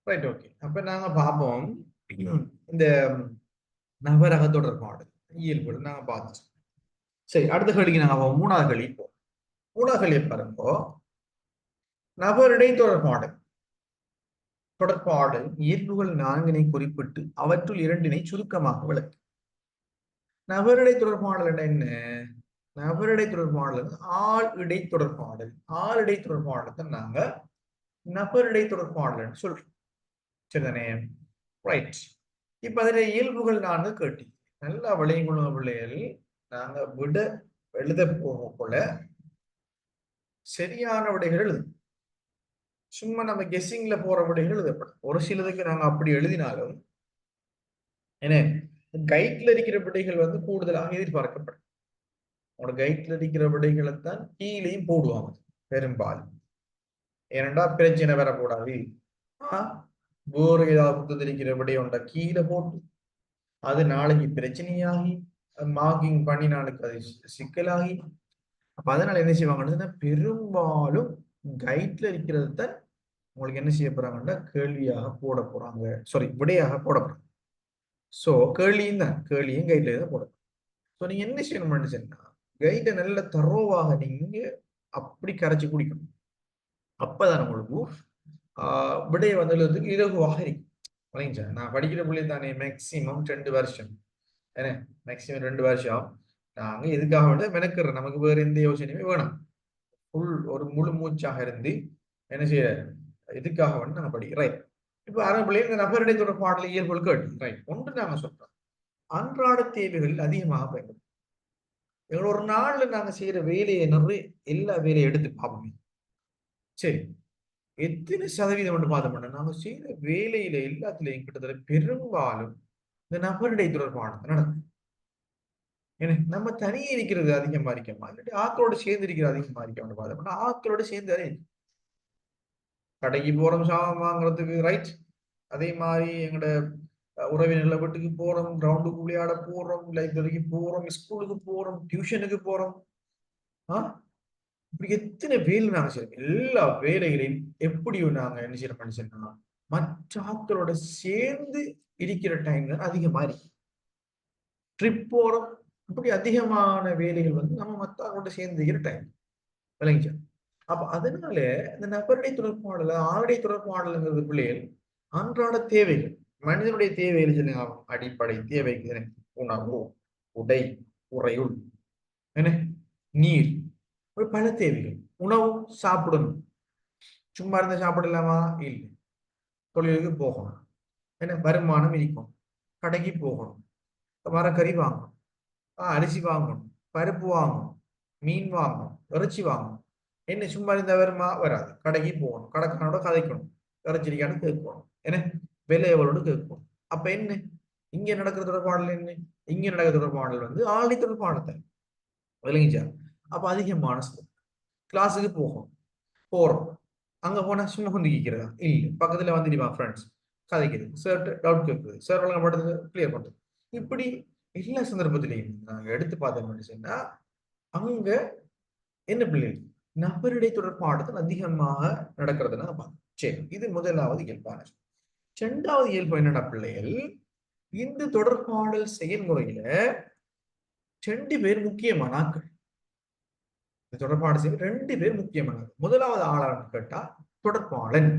Right, okay. அப்ப நாங்க பார்ப்போம். இந்த நபரக தொடர்பாடல் இயல்புகள் நாங்க பார்த்துட்டோம். சரி, அடுத்த கேள்விக்கு நாங்க போவோம். மூணாவது கேள்வி இப்போ. மூணாவது கேள்வி பாருங்கோ. நபரிடை தொடர்பாடல் இயல்புகள் நான்கினை குறிப்பிட்டு அவற்றுள் இரண்டினை சுருக்கமாக விளக்கு. நபரிடை தொடர்பாடல் என்ன? நபரிடை தொடர்பாடல் ஆள் இடை தொடர்பாடல். ஆள் இடை தொடர்பாடல் நாங்க நபரிடை தொடர்பாடல் சொல்றோம். சரிதானே? ரைட். இப்ப அதுல இயல்புகள் நான்கு கேட்டி நல்லா விளையங்குள்ள பிள்ளைகள் நாங்க விட எழுத போல சரியான விடைகள் எழுதும். சும்மா நம்ம கெஸ்ஸிங்ல போற விடைகள் எழுதப்படும். ஒரு சிலதுக்கு நாங்க அப்படி எழுதினாலும் என்ன கைட்ல இருக்கிற விடைகள் வந்து கூடுதலாக எதிர்பார்க்கப்படும். உங்களோட கைட்ல இருக்கிற விடைகளைத்தான் கீழேயும் போடுவாங்க பெரும்பாலும். ஏனென்றா பிரச்சனை வரக்கூடாது. வேறு ஏதாவது புத்தகத்தில் இருக்கிற விடை உண்டா கீழே போட்டு அது நாளைக்கு பிரச்சனையாகி மார்க்கிங் பண்ணி நாளைக்கு அது சிக்கலாகி அப்ப அதனால என்ன செய்வாங்கன்னா பெரும்பாலும் கைட்ல இருக்கிறது தான் உங்களுக்கு என்ன செய்ய போறாங்கன்னா கேள்வியாக போட போறாங்க. சாரி, விடையாக போட போறாங்க. ஸோ கேள்வியும் தான், கேள்வியும் கைட்ல தான் போட. ஸோ நீங்க என்ன செய்யணும்னு சொன்னா கைட்டை நல்ல தரோவாக நீங்க அப்படி கரைச்சி குடிக்கணும். அப்பதான் உங்களுக்கு விடையை வந்து எழுதுறதுக்கு இலகுவாக இருக்கும். நான் படிக்கிற பிள்ளை தானே மேக்சிமம் 2 வருஷம். ஏன்னா மேக்சிமம் 2 வருஷம் நாங்க எதுக்காக வந்து மெனக்கிறோம். நமக்கு வேற எந்த யோசனையுமே வேணாம். ஒரு முழு மூச்சாக இருந்து என்ன செய்ய இதுக்காக வந்து நாங்க படிக்கிறோம். இப்ப ஆரம்பிள்ளை இந்த நபரிடை தொடர்பாடல் இயல்புகள் கேட்டு ரைட் ஒன்று நாங்க சொல்றோம். அன்றாட தேவைகள் அதிகமாக பயன்படும். எங்களோட ஒரு நாள்ல நாங்க செய்யற வேலையை நிறைய எல்லா வேலையை எடுத்து பார்ப்போமே. சரி, எத்தனை சதவீதம் வந்து பார்த்தோம்னா நாங்க செய்யற வேலையில எல்லாத்துலயும் கிட்டத்தட்ட பெரும்பாலும் இந்த நபரிடை தொடர்பானது நடக்கும். ஏன்னா நம்ம தனியே இருக்கிறது அதிகமா இருக்கமா இல்லாட்டி ஆக்களோட சேர்ந்து இருக்கிறது அதிகமா இருக்கோம்னு பார்த்தோம்னா ஆக்களோட சேர்ந்து கடைக்கு போறோம் சாமான் வாங்குறதுக்கு ரைட். அதே மாதிரி எங்களோட உறவினர்களை வீட்டுக்கு போறோம், கிரவுண்டுக்கு விளையாட போறோம், லைப்ரரிக்கு போறோம், ஸ்கூலுக்கு போறோம், டியூஷனுக்கு போறோம். இப்படி எத்தனை வேலை நாங்க செய்யறோம். எல்லா வேலைகளையும் எப்படி நாங்க என்ன செய்யறோம்னு சொன்னா மற்ற ஆட்களோட சேர்ந்து இருக்கிற டைம் தான் அதிகமா இருக்கு. ட்ரிப் போறோம், இப்படி அதிகமான வேலைகள் வந்து நம்ம மற்ற ஆட்களோட சேர்ந்து இருக்கிற டைம் விளங்கிச்சா. அப்ப அதனால இந்த நபருடைய தொடர்பாடல ஆளுடைய தொடர்பாடலுங்கிறது பிள்ளைகள் அன்றாட தேவைகள் மனிதனுடைய தேவைகள் சொல்லுங்க. அடிப்படை தேவைகள் உணவு, உடை, உறையுள், என்ன நீர், பல தேவைகள். உணவு சாப்பிடணும், சும்மா இருந்த சாப்பிடலாமா? இல்லை. தொழிலுக்கு போகணும், என்ன வருமானம் இருக்கும், கடைக்கு போகணும், மரக்கறி வாங்கணும், அரிசி வாங்கணும், பருப்பு வாங்கணும், மீன் வாங்கணும், இறைச்சி வாங்கணும். என்ன சும்மா இருந்த வருமா? வராது. கடைக்கு போகணும், கடைக்கானோட கதைக்கணும், இறைச்சிக்கான கேட்கணும், என்ன விலை எவ்வளோடு கேட்கணும். அப்ப என்ன இங்க நடக்கிற தொடர்பாடல் என்ன? இங்க நடக்கிற தொடர்பாடல் வந்து ஆளி தொடர்பாடத்தை விளங்கிச்சா. அப்ப அதிகமான கிளாஸுக்கு போறோம், அங்க போனா சும்மா கொண்டு கேட்கிறதா? இல்ல, பக்கத்துல வந்துடுவா ஃப்ரெண்ட்ஸ் கதைக்கிறது, சார் டவுட் கேட்குறது, சார் ஒழுங்கா படுறது கிளியர் பண்றது. இப்படி எல்லா சந்தர்ப்பத்திலையும் நாங்க எடுத்து பார்த்தோம்னு சொன்னா அங்க என்ன பிள்ளைகள் நபரிடை தொடர்பாடுதல் அதிகமாக நடக்கிறதுனா பார்க்கணும். சரி, இது முதலாவது இயல்பான. இரண்டாவது இயல்பு என்னடா பிள்ளைகள், இந்த தொடர்பாடல் செயல்முறையில 2 பேர் முக்கியமான ஆட்கள். இந்த தொடர்பாடு செய்ய 2 பேர் முக்கியமானது. முதலாவது ஆளான்னு கேட்டா தொடர்பாளன்,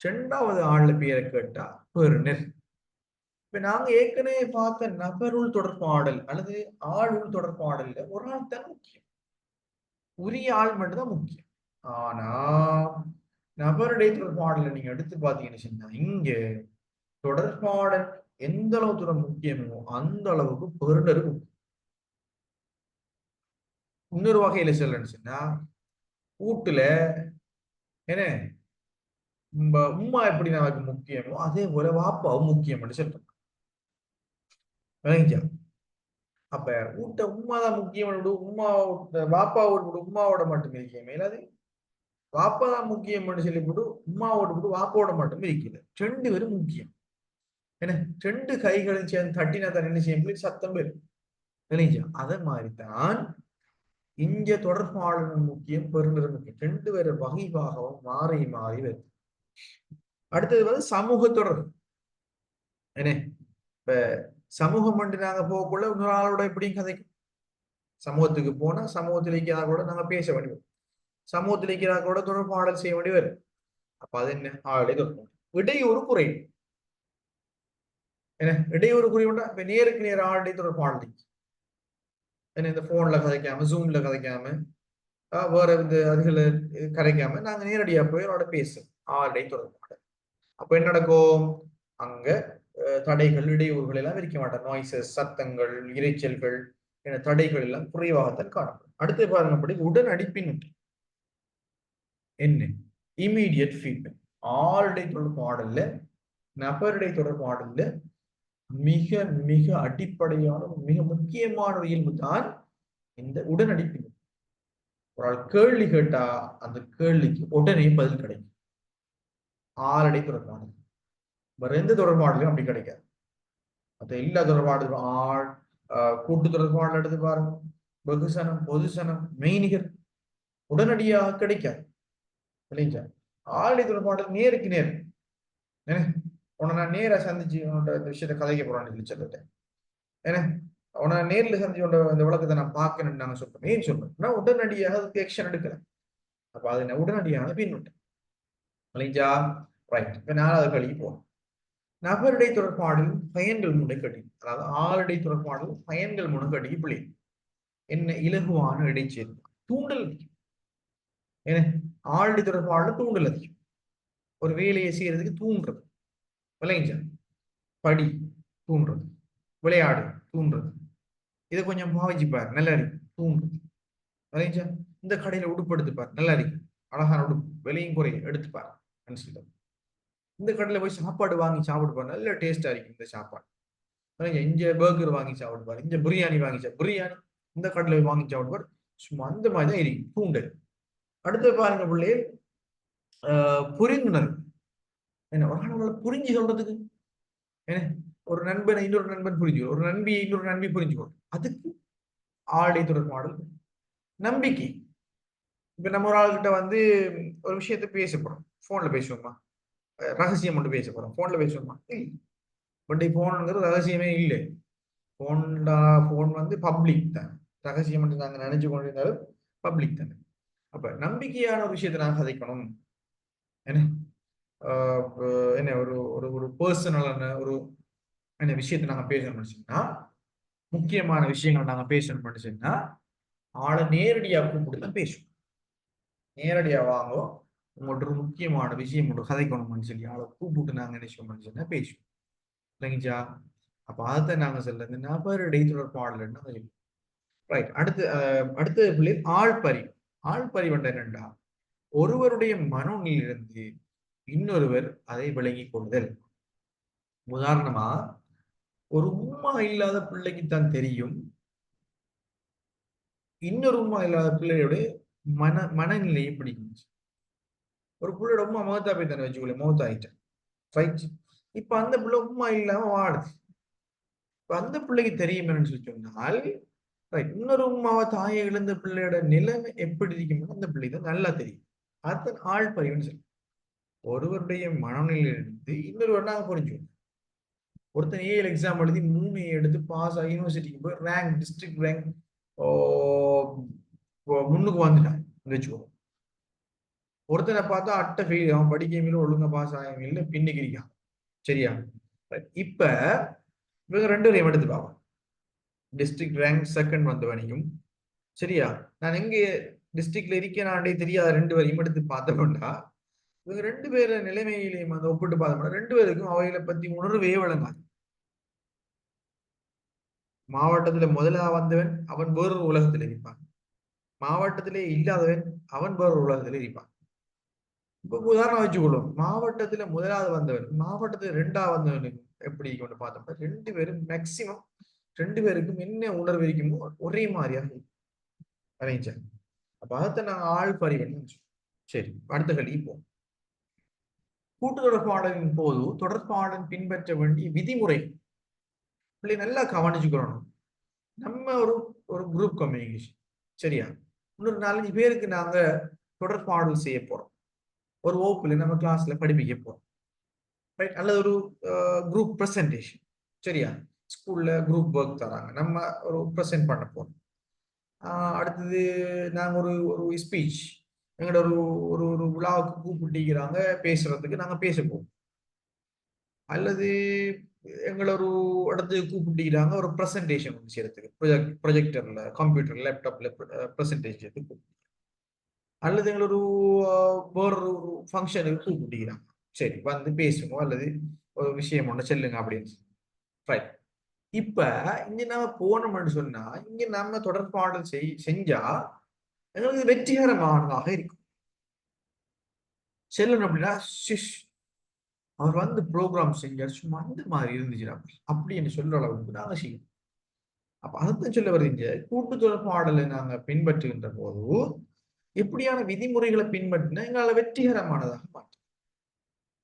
இரண்டாவது ஆள் பேரை கேட்டா பெறுநர். இப்ப நாங்க ஏற்கனவே பார்த்த நபருள் தொடர்பாடல் அல்லது ஆளுள் தொடர்பாடல்ல ஒரு ஆள் தான் முக்கியம், உரிய ஆள் மட்டும்தான் முக்கியம். ஆனா நபருடைய தொடர்பாடல நீங்க எடுத்து பாத்தீங்கன்னு சொன்னா இங்க தொடர்பாடல் எந்த அளவு தூரம் முக்கியமோ அந்த அளவுக்கு பெறுநர் முக்கியம். இன்னொரு வகையில சொல்லணும்னு சொன்னா வீட்டுல என்ன உம்மா எப்படி நமக்கு முக்கியமோ அதே போல வாப்பாவும் முக்கியம்னு சொல்றோம். விளங்கிச்சா? அப்ப வீட்டை உம்மாதான் முக்கியம், உம்மா வாப்பாவோட உம்மாவோட மட்டும் இருக்கேன் மேலாது வாப்பா தான் முக்கியம்னு சொல்லி போட்டு உம்மாவோட போட்டு வாப்பாவோட மட்டும் இருக்கல. 2 பேரும் முக்கியம். ஏன்னா 2 கைகளும் சேர்ந்து தட்டினா தான் என்ன செய்ய சத்தம் பெறும். விளங்கிச்சா? அதே மாதிரிதான் இங்க தொடர்பாளர் முக்கியம், பெருநர் முக்கியம். 2 பேரை வகைவாகவும் மாறி மாறி வருது. அடுத்தது வந்து சமூக தொடர்பு. என்ன இப்ப சமூகம் வந்து நாங்க போகக்குள்ள இன்னொரு ஆளோட எப்படியும் கதைக்கும். சமூகத்துக்கு போனா சமூகத்தில் இருக்கிறதா கூட நாங்க பேச வேண்டியது, சமூகத்தில் இருக்கிறதா கூட தொடர்பாடல் செய்ய வேண்டி வரும். அப்ப அது என்ன ஆளுடைய தொடர்பு. இடையூறு குறை. என்ன இடையூறு குறைவுண்டா இப்ப நேருக்கு நேர் ஆளுடைய தொடர்பாடல். என்ன இந்த போன்ல கதைக்காம ஜூம்ல கதைக்காம வேற இந்த அதுகளை கதைக்காம நாங்க நேரடியா போய் அவரோட பேசும் ஆளுடைய தொடர்பாடல். அப்ப என்ன நடக்கும் அங்க தடைகள் இடையூறுகள் எல்லாம் இருக்க மாட்டோம். நாய்ஸஸ் சத்தங்கள் இரைச்சல்கள் என தடைகள் எல்லாம் குறைவாகத்தான் காணப்படும். அடுத்து பாருங்க அப்படி உடன் அடிப்பின் என்ன இமீடியட் ஃபீட்பேக். ஆளுடைய தொடர்பாடல்ல நபருடைய தொடர்பாடல்ல மிக மிக அடிப்படையான மிக முக்கியமான ஒரு இயல்பு தான் இந்த உடனடிப்பின். ஒரு ஆள் கேள்வி கேட்டா அந்த கேள்விக்கு உடனே பதில் கிடைக்கும். ஆளுடைய தொடர்பாடல் வேற எந்த தொடர்பாடலும் அப்படி கிடைக்காது. மற்ற எல்லா தொடர்பாடலும் ஆள் கூட்டு தொடர்பாடல் எடுத்து பாருங்க, வெகுசனம் பொதுசனம் மெய்நிகர் உடனடியாக கிடைக்காது இல்லைங்களா. ஆளுடைய தொடர்பாடல் நேருக்கு நேர். உன்னை நான் நேர சந்திச்சு உன்னோட இந்த விஷயத்த கதைக்க போறான்னு சொல்லி சொல்லிட்டேன். ஏன்னா உன்னை நேரில் சந்திச்சு உன்னோட இந்த விளக்கத்தை நான் பார்க்கணும்னு நாங்க சொல்றோம். ஏன் சொல்றேன் நான் உடனடியாக அதுக்கு ஆக்ஷன் எடுக்கிறேன். அப்ப அது நான் உடனடியாக பின்விட்டேன் இல்லைங்களா. ரைட். இப்ப நான் அதை கழிவு போறேன். நபருடைய தொடர்பாடல் பயன்கள் முனை கட்டி, அதாவது ஆளுடைய தொடர்பாடல் பயன்கள் முனை கட்டி பிள்ளை என்ன இலகுவான இடைச்சேர்வு தூண்டல் அதிகம். ஏன்னா ஆளுடைய தொடர்பாடல் தூண்டல் அதிகம். ஒரு வேலையை செய்யறதுக்கு தூண்டுறது விளைஞ்சா, படி தூண்டுறது, விளையாடு தூண்டுறது, இதை கொஞ்சம் பாவிச்சுப்பார் நல்லா இருக்கு தூண்டுறது விளைஞ்சா. இந்த கடையில உடுப்பு எடுத்துப்பார் நல்லா இருக்கு அழகான உடுப்பு விலையும் குறைய எடுத்துப்பார். இந்த கடையில போய் சாப்பாடு வாங்கி சாப்பிடுப்பார் நல்ல டேஸ்டா இருக்கும் இந்த சாப்பாடு. இங்க பர்கர் வாங்கி சாப்பிடுவார், இங்க பிரியாணி வாங்கி பிரியாணி இந்த கடையில வாங்கி சாப்பிடுவார். சும்மா அந்த மாதிரி தான் இருக்கும் தூண்டல். அடுத்து பாருங்க பிள்ளையே புரிந்துணர்வு. என்ன ஒரு புரிஞ்சு சொல்றதுக்கு என்ன ஒரு நண்பனை இன்னொரு நண்பன் புரிஞ்சுக்கணும், ஒரு நண்பியை இன்னொரு நண்பி புரிஞ்சுக்கணும். அதுக்கு ஆடை தொடர்பாடல். நம்பிக்கை. இப்ப நம்ம ஒரு ஆள்கிட்ட வந்து ஒரு விஷயத்த பேச போறோம், போன்ல பேசுவோமா, ரகசியம் ஒன்று பேச போறோம் போன்ல பேசுவோமா இல்லை. பட் போனுங்கிறது ரகசியமே இல்லை. போன் வந்து பப்ளிக் தான். ரகசியம் என்று நாங்க நினைச்சு கொண்டிருந்தாலும் பப்ளிக் தானே. அப்ப நம்பிக்கையான ஒரு விஷயத்தை நாங்க கதைக்கணும். என்ன என்ன ஒரு ஒரு ஒரு பர்சனலான ஒரு என்ன விஷயத்தை நாங்க பேசணும்னு சொன்னா, முக்கியமான விஷயங்களை நாங்க பேசணும்னு சொன்னா ஆளை நேரடியா கூப்பிட்டு தான் பேசுவோம். நேரடியா வாங்கோ உங்கள்ட்ட ஒரு முக்கியமான விஷயம் ஒன்று கதைக்கணும்னு சொல்லி ஆளை கூப்பிட்டு நாங்க நினைச்சோம்னு சொன்னா பேசுவோம் இல்லைங்கச்சா. அப்ப அதை நாங்க சொல்றது நபருடைய தொடர்பாடல். ரைட். அடுத்த பிள்ளை ஆழ்பறிவு. ஆழ்பறிவு என்னண்டா ஒருவருடைய மனநிலிருந்து இன்னொருவர் அதை விளங்கிக் கொள்ளுதல். உதாரணமா ஒரு உம்மா இல்லாத பிள்ளைக்கு தான் தெரியும் இன்னொரு உம்மா இல்லாத பிள்ளையோட மனநிலை எப்படி இருந்துச்சு. ஒரு பிள்ளையோட உம்மா மௌத்தா போய் தானே வச்சுக்கொள்ள, மௌத்தா ஆயிட்டேன் ரைட். இப்ப அந்த பிள்ளை உம்மா இல்லாம வாடுது. இப்ப அந்த பிள்ளைக்கு தெரியும் என்னன்னு சொல்லி சொன்னால் இன்னொரு உம்மாவை தாயை இழந்த பிள்ளையோட நிலைமை எப்படி இருக்கும்னு அந்த பிள்ளைக்கு நல்லா தெரியும். அதுதான் ஆழ்பறிவுன்னு சொல்லி. ஒருவருடைய மனநிலையிலிருந்து இன்னொருவர் நாங்க புரிஞ்சுக்கணும். ஒருத்தன் ஏழு எக்ஸாம் எழுதி 3 எடுத்து பாஸ் ஆகி யூனிவர்சிட்டிக்கு போய் ரேங்க் டிஸ்ட்ரிக்ட் ரேங்க் முன்னுக்கு வந்துட்டான் வச்சுக்கோ. ஒருத்தனை பார்த்தா அட்டை ஃபெயில், அவன் படிக்க ஒழுங்கா பாஸ் ஆகல பின்னுக்கு இருக்கான். சரியா. இப்ப இவங்க 2 பேரையும் எடுத்து பார்ப்போம். டிஸ்ட்ரிக்ட் ரேங்க் செகண்ட் வந்தவனையும் சரியா, நான் எங்க டிஸ்ட்ரிக்ட்ல இருக்கேன் தெரியாத 2 பேரையும் எடுத்து பார்த்தோம்னா இவங்க 2 பேர நிலைமையிலையும் அந்த ஒப்பிட்டு பார்த்தோம்னா 2 பேருக்கும் அவைகளை பத்தி உணர்வே வழங்காது. மாவட்டத்துல முதலா வந்தவன் அவன் வேறொரு உலகத்துல இருப்பான், மாவட்டத்திலே இல்லாதவன் அவன் வேறொரு உலகத்துல இருப்பான். இப்ப உதாரணம் வச்சுக்கொள்ளும், மாவட்டத்துல முதலாவது வந்தவன் மாவட்டத்துல 2ஆவது வந்தவனுக்கு எப்படி கொண்டு பார்த்தோம்னா 2 பேரும் மேக்சிமம் 2 பேருக்கும் என்ன உணர்வு இருக்குமோ ஒரே மாதிரியாக இருக்கும். அப்ப அதை நாங்க ஆழ்பறிவுன்னு. சரி, அடுத்த கேள்வி போவோம். கூட்டு தொடர்பாடலின் போது தொடர்பாடல் பின்பற்ற வேண்டிய விதிமுறை நல்லா கவனிச்சுக்கணும். நம்ம ஒரு ஒரு குரூப் கம்யூனிகேஷன் சரியா, இன்னொரு 4-5 பேருக்கு நாங்க தொடர்பாடல் செய்ய போறோம், ஒரு வகுப்புல நம்ம கிளாஸ்ல படிப்பிக்க போறோம். ரைட், அல்லது ஒரு குரூப் ப்ரெசன்டேஷன். சரியா, ஸ்கூல்ல குரூப் ஒர்க் தராங்க, நம்ம ஒரு ப்ரெசென்ட் பண்ண போறோம். அடுத்தது நாங்க ஒரு ஒரு ஸ்பீச், எங்களோட ஒரு ஒரு ஒரு விழாவுக்கு கூப்பிட்டுக்கிறாங்க பேசுறதுக்கு, நாங்க பேச போறோம். அல்லது எங்களை ஒரு இடத்துக்கு கூப்பிட்டுக்கிறாங்க ஒரு ப்ரெசன்டேஷன் செய்யறதுக்கு, ப்ரொஜெக்டர்ல, கம்ப்யூட்டர், லேப்டாப்ல ப்ரெசன்டேஷன். அல்லது எங்களை ஒரு வேற ஒரு ஃபங்க்ஷனுக்கு கூப்பிட்டுக்கிறாங்க, சரி வந்து பேசுங்க அல்லது ஒரு விஷயம் ஒன்று செல்லுங்க அப்படின்னு. ரைட். இப்ப இங்க நம்ம போனோம்னு சொன்னா, இங்க நம்ம தொடர்பாடல் செஞ்சா எங்களுக்கு வெற்றிகரமானதாக இருக்கும். செல்லணும் அப்படின்னா, ஷிஷ், அவர் வந்து ப்ரோக்ராம் செஞ்சார், சும்மா அந்த மாதிரி இருந்துச்சு அப்படின்னு சொல்ற அளவுக்கு நாங்க செய்யணும். அப்ப அதைத்தான் சொல்ல வருது, கூட்டு தொடர்பாடலை நாங்க பின்பற்றுகின்ற போது எப்படியான விதிமுறைகளை பின்பற்றினா எங்களால வெற்றிகரமானதாக மாற்றும்.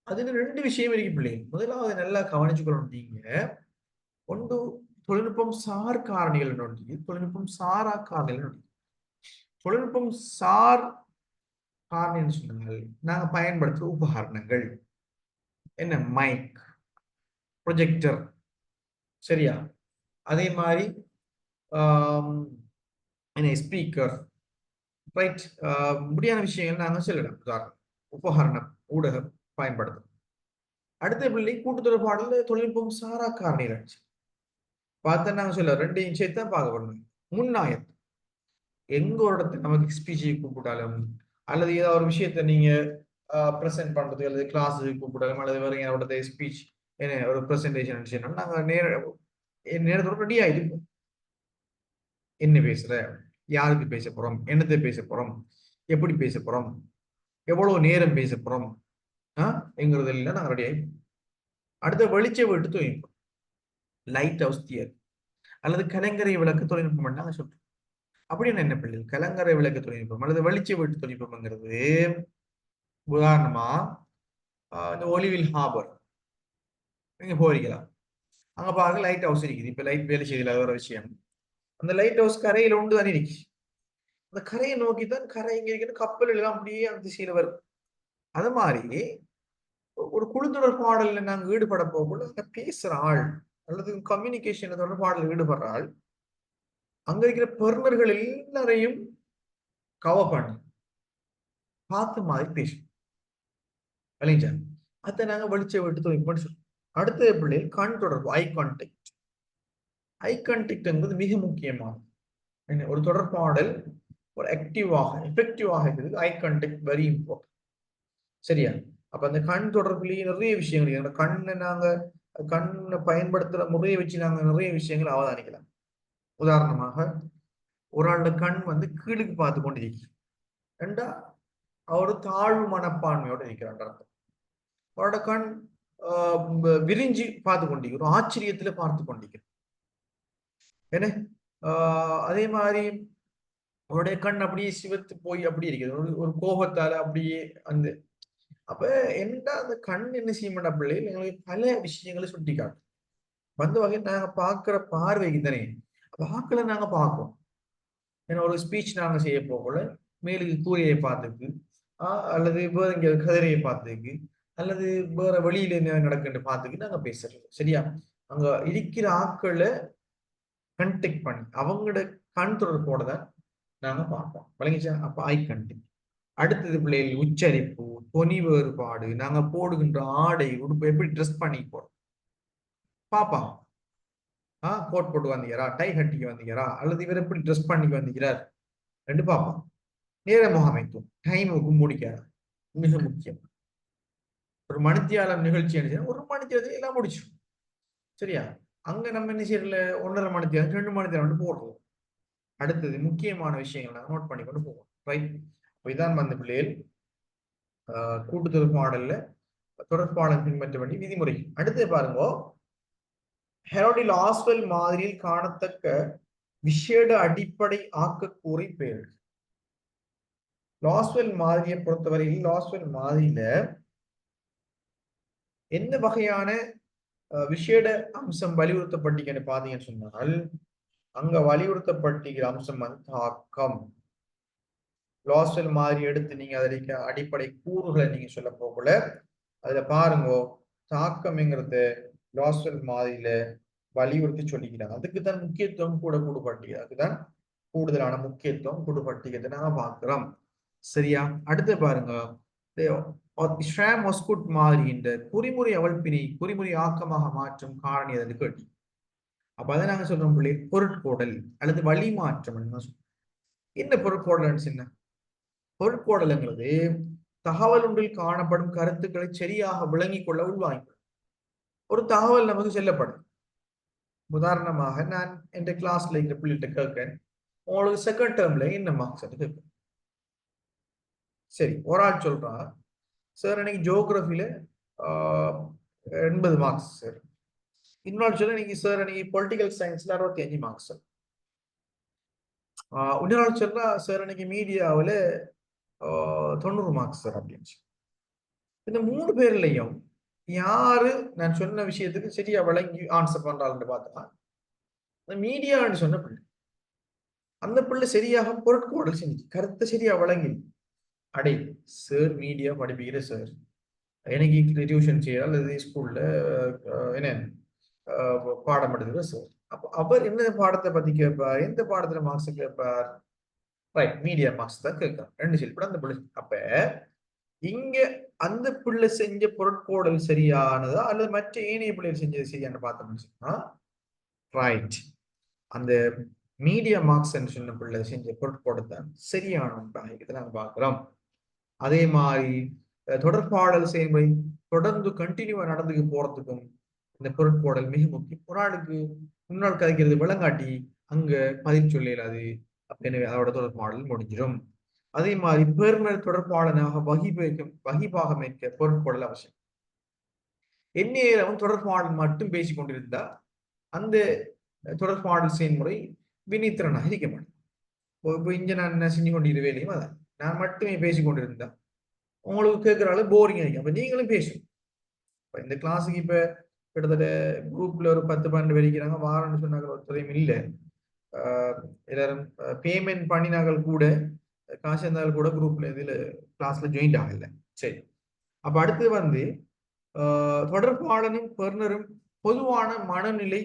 அதுல 2 விஷயம் இருக்கு பிள்ளைங்க. முதலாவது நல்லா கவனிச்சுக்கணும். நீங்க ஒன்று தொழில்நுட்பம் சார் காரணிகள் நோக்கி, தொழில்நுட்பம் சாரா காரணிகள் நோக்கி. தொழில்நுட்பம் சார் காரணம் சொன்னால் நாங்க பயன்படுத்துற உபகரணங்கள் என்ன, மைக், ப்ரொஜெக்டர், சரியா, அதே மாதிரி என்ன ஸ்பீக்கர், ரைட், இப்படியான விஷயங்கள் நாங்க சொல்லலாம். உதாரணம் உபகரணம், ஊடகம் பயன்படுத்தும். அடுத்த பிள்ளை கூட்டுத்தொடர்பாடல தொழில்நுட்பம் சாரா காரணிகள் பார்த்தா நாங்க சொல்ல 2 விஷயத்தை தான் பார்க்க வரணும். முன்னாயத்து, எங்க ஒரு இடத்துல நமக்கு ஸ்பீச் கூப்பிட்டாலும் அல்லது ஏதாவது ஒரு விஷயத்த நீங்க ப்ரெசென்ட் பண்றது அல்லது கிளாஸுக்கு கூப்பிட்டாலும் அல்லது வேற என்னோட ஸ்பீச் என்ன ஒரு ப்ரெசன்டேஷன் நாங்க நேரத்தோட ரெடி ஆயிடுப்போம். என்ன பேசுற, யாருக்கு பேச போறோம், என்னத்தை பேச போறோம், எப்படி பேச போறோம், எவ்வளவு நேரம் பேச போறோம் என்கிறது எல்லாம் நாங்க ரெடி ஆயிப்போம். அடுத்த வெளிச்ச விட்டு தொழில்நுட்பம், லைட் ஹவுஸ் தியர் அல்லது கலங்கரை விளக்கு தொழில்நுட்பம் நாங்க சொல்றோம். அப்படின்னு என்ன பிள்ளை, கலங்கரை விளக்கு தொழில்நுட்பம் அல்லது வெளிச்ச வீட்டு தொழில்நுட்பம்ங்கிறது உதாரணமா இந்த ஒலிவில் ஹார்பர் நீங்க போறீங்களா, அங்க பாருங்க லைட் ஹவுஸ் இருக்குது. இப்ப லைட் வேலை செய்யல, அது ஒரு விஷயம். அந்த லைட் ஹவுஸ் கரையில உண்டு தானே இருக்கு. அந்த கரையை நோக்கி தான், கரை இங்க இருக்கிற கப்பல் எல்லாம் அப்படியே அந்த திசையில வரும். அது மாதிரி ஒரு குழுத்தொடர் பாடல்ல நாங்க ஈடுபட போகல, அங்க பேசுற ஆள் அல்லது கம்யூனிகேஷன் தொடர்பாடல் ஈடுபடுற ஆள் அங்க இருக்கிற பெருமர்கள் எல்லாரையும் கவர் பண்ணி பார்த்த மாதிரி பேசும் விளைஞ்சா, அதை நாங்க வெளிச்ச விட்டு தொழில்நுட்பம் சொல்றோம். அடுத்த பிள்ளைகள் கண் தொடர்பு, ஐ கான்டாக்ட். ஐ கான்டாக்ட் என்பது மிக முக்கியமானது. ஒரு தொடர்பாடல் ஒரு ஆக்டிவாக எஃபெக்டிவாக இருக்கிறது ஐ கான்டாக்ட் வெரி இம்பார்ட்டன்ட். சரியா, அப்ப அந்த கண் தொடர்புலயே நிறைய விஷயங்கள், அந்த கண்ணை நாங்க கண்ணை பயன்படுத்துற முறையை வச்சு நாங்க நிறைய விஷயங்கள் அவதானிக்கலாம். உதாரணமாக ஒரு ஆளோட கண் வந்து கீழுக்கு பார்த்து கொண்டிருக்கு, ரெண்டா அவரு தாழ்வு மனப்பான்மையோட இருக்கிறான் அர்த்தம். அவரோட கண் விரிஞ்சு பார்த்து கொண்டிருக்கிறோம், ஆச்சரியத்துல பார்த்து கொண்டிருக்கிறோம். என்ன அதே மாதிரி அவருடைய கண் அப்படியே சிவத்து போய் அப்படி இருக்குது, ஒரு கோபத்தால அப்படியே அந்த. அப்ப என்ன அந்த கண் என்ன செய்ய பிள்ளைகள் எங்களுக்கு பல விஷயங்களை சுட்டி காட்டும். வந்த வகை நாங்க பார்க்கிற பார்வைக்கு தானே வாக்குல நாங்க பார்ப்போம். ஏன்னா ஒரு ஸ்பீச் நாங்க செய்ய போகல, மேலுக்கு கூரையை பார்த்துக்கு அல்லது வேற இங்க கதிரையை பார்த்துக்கு அல்லது வேற வெளியில என்ன நடக்குன்னு பார்த்துக்கு நாங்க பேசுறோம். சரியா, அங்க இருக்கிற ஆட்களை கண்டெக்ட் பண்ணி அவங்களோட கண் தொடர்போட தான் நாங்க பார்ப்போம். விளங்கிச்சா, அப்ப ஐ கண்டெக்ட். அடுத்தது பிள்ளைகள் உச்சரிப்பு, தொனி வேறுபாடு, நாங்க போடுகின்ற ஆடை உடுப்பு எப்படி ட்ரெஸ் பண்ணி போறோம் பாப்பா, கோட் போட்டு வந்தீங்களா, டை கட்டிக்கு வந்தீங்களா அல்லது இவர் எப்படி ட்ரெஸ் பண்ணிக்கு வந்தீங்கிறார் ரெண்டு பாப்பா. நேர முகாமைத்துவம், டைமுக்கு முடிக்காது, மிக முக்கியம். ஒரு மணித்தியாலம் நிகழ்ச்சி என்ன ஒரு மணித்தியாலத்தை எல்லாம் முடிச்சிடும். சரியா, அங்க நம்ம என்ன செய்யறதுல 1.5 மணித்தியாலம் 2 மணித்தியாலம் போடுறோம். அடுத்தது முக்கியமான விஷயங்கள் நாங்க நோட் பண்ணி கொண்டு போவோம். ரைட், இதான் வந்து பிள்ளைகள் கூட்டுத்தொடர்பு மாடல்ல தொடர்பாளர் பின்பற்ற வேண்டிய விதிமுறை. அடுத்து பாருங்க, ஹெரோடில் ஆஸ்வெல் மாதிரியில் காணத்தக்க விசேட அடிப்படை ஆக்கக்கூறை பெயர். லாஸ்வெல் மாதிரியை பொறுத்தவரையில் லாஸ்வெல் மாதிரியில எந்த வகையான விசேட அம்சம் வலியுறுத்தப்பட்டீங்கன்னு பாத்தீங்கன்னு சொன்னால், அங்க வலியுறுத்தப்பட்டிருக்கிற அம்சம் வந்து தாக்கம். லாஸ்வெல் மாதிரி எடுத்து நீங்க அதில் அடிப்படை கூறுகளை நீங்க சொல்ல போகல, அதுல பாருங்க தாக்கம்ங்கிறத லாஸ்வெல் மாதிரியில வலியுறுத்தி சொல்லிக்கிறாங்க. அதுக்குதான் முக்கியத்துவம் கூட கொடுப்பட்டிருக்கு. அதுக்குதான் கூடுதலான முக்கியத்துவம் கொடுப்பட்டிருக்கிறத நாங்க பார்க்கிறோம். சரியா? அடுத்து பாருங்க, ஸ்ட்ராம் ஒஸ்குட் மாதிரி இந்த குறிமுறை அவல்பினை குறிமுறை ஆக்கமாக மாற்றும் காரணி எதுன்னு கேட்டு, அப்ப அதை நாங்க சொல்றோம் பிள்ளை பொருட்கோடல் அல்லது வழி மாற்றம். என்ன பொருட்கோடல் சின்ன பொருட்கோடல்ங்கிறது தகவல் ஒன்றில் காணப்படும் கருத்துக்களை சரியாக விளங்கிக் கொள்ள உள்வாங்கி ஒரு தகவல் நமக்கு செல்லப்படும். உதாரணமாக நான் என் கிளாஸ்ல இருக்கிற பிள்ளைகிட்ட கேட்கிறேன், உங்களுக்கு செகண்ட் டேர்ம்ல என்ன மார்க்ஸ் கேட்கிறேன். சரி, ஒரு ஆள் சொல்றா, சார் எனக்கு ஜியோகிராஃபில 80 மார்க்ஸ் சார். இன்னொரு சொல்ல நீங்க சார் எனக்கு பொலிட்டிக்கல் சயின்ஸ்ல 65 மார்க்ஸ் சார். இன்னொரு சொல்றா, சார் எனக்கு மீடியாவில் 90 மார்க்ஸ் சார் அப்படின்னு. இந்த 3 பேர்லையும் யாரு நான் சொன்ன விஷயத்துக்கு சரியா விளங்கி ஆன்சர் பண்றாள்னு பார்த்தா மீடியான்னு சொன்ன பிள்ளை. அந்த பிள்ளை சரியாக பொருட்கோடல் செஞ்சு கருத்தை சரியா விளங்கி, அடை சார் மீடியா படிப்பிக்கிற சார், எனக்கு டியூஷன் செய்யற அல்லது ஸ்கூல்ல என்ன பாடம் எடுக்கிற சார். அப்போ அவர் என்ன பாடத்தை பத்தி கேட்பார், எந்த பாடத்துல மார்க்ஸ் கேட்பார், ரைட் மீடியா மார்க்ஸ் தான் கேட்கிறார். ரெண்டு சொல்லி அந்த பிள்ளை. அப்ப இங்க அந்த பிள்ளை செஞ்ச பொருட்கோடல் சரியானதா அல்லது மற்ற ஏனைய பிள்ளைகள் செஞ்சது சரியான பார்த்தோம்னு சொன்னா, ரைட் அந்த மீடியா மார்க்ஸ் என்று சொன்ன பிள்ளை செஞ்ச பொருட்கோடல் தான் சரியான இதை நாங்க பார்க்கிறோம். அதே மாதிரி தொடர்பாடல் செயல்முறை தொடர்ந்து கண்டினியூவா நடந்துக்கு போறதுக்கும் இந்த பொருட்கோடல் மிக முக்கியம். ஒரு ஆளுக்கு முன்னாள் கதைக்கிறது விளங்காட்டி அங்க பதில் சொல்ல இயலாது. எனவே அதோட தொடர்பாடல் முடிஞ்சிடும். அதே மாதிரி பெருநர் தொடர்பாளனாக வகிபாகமேற்க பொருட்கோடல் அவசியம். எந்நேரம் தொடர்பாடல் மட்டும் பேசிக் கொண்டிருந்தா அந்த தொடர்பாடல் செயல்முறை வினைத்திறனாக இருக்க மாட்டேன். இப்போ இங்க நான் என்ன செஞ்சு கொண்டிருக்க வேலையும் அதான், நான் மட்டுமே பேசிக் கொண்டிருந்தா உங்களுக்கு கேட்கறாலும் போரிங் ஆகிக்கும். அப்ப நீங்களும் பேசும். இந்த கிளாஸுக்கு இப்ப கிட்டத்தட்ட குரூப்ல ஒரு 10-12 பேர் இருக்கிறாங்க. வாரம்னு சொன்னாங்க ஒருத்தரையும் இல்லை. எல்லாரும் பேமெண்ட் பண்ணினார்கள் கூட, காசு இருந்தாலும் கூட குரூப்ல இதுல கிளாஸ்ல ஜாயின் ஆகல. சரி, அப்ப அடுத்து வந்து தொடர்பாளனும் பெர்னரும் பொதுவான மனநிலை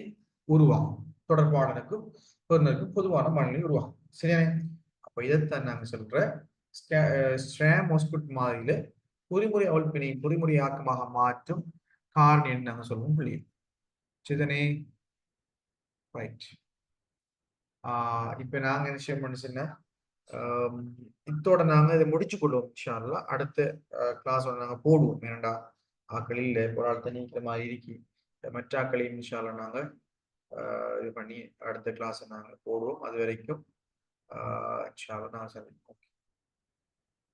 உருவாகும். தொடர்பாளனுக்கும் பெர்னருக்கும் பொதுவான மனநிலை உருவாகும். சரியா? அப்ப இதைத்தான் நாங்க சொல்ற ஸ்ட்ராம் ஒஸ்குட் மாதிரியில பொறிமுறை அவல்பினை பொறிமுறை ஆக்கமாக மாற்றும் காரணி என்று நாங்க சொல்லுவோம் பிள்ளைகள். சரிதானே? ரைட். இப்ப நாங்க என்ன விஷயம் பண்ணுச்சுன்னா, இத்தோட நாங்க இதை முடிச்சு கொள்வோம். இன்ஷா அல்லாஹ் அடுத்த கிளாஸ் நாங்க போடுவோம். ஏனண்டா ஆக்கள் இல்லை, ஒரு ஆள் தனிக்கிற மாதிரி இருக்கி மற்ற ஆக்களையும் இன்ஷா அல்லாஹ் நாங்க இது பண்ணி அடுத்த கிளாஸை நாங்க போடுவோம். அது வரைக்கும் இன்ஷா அல்லாஹ் நான் சந்திப்போம்.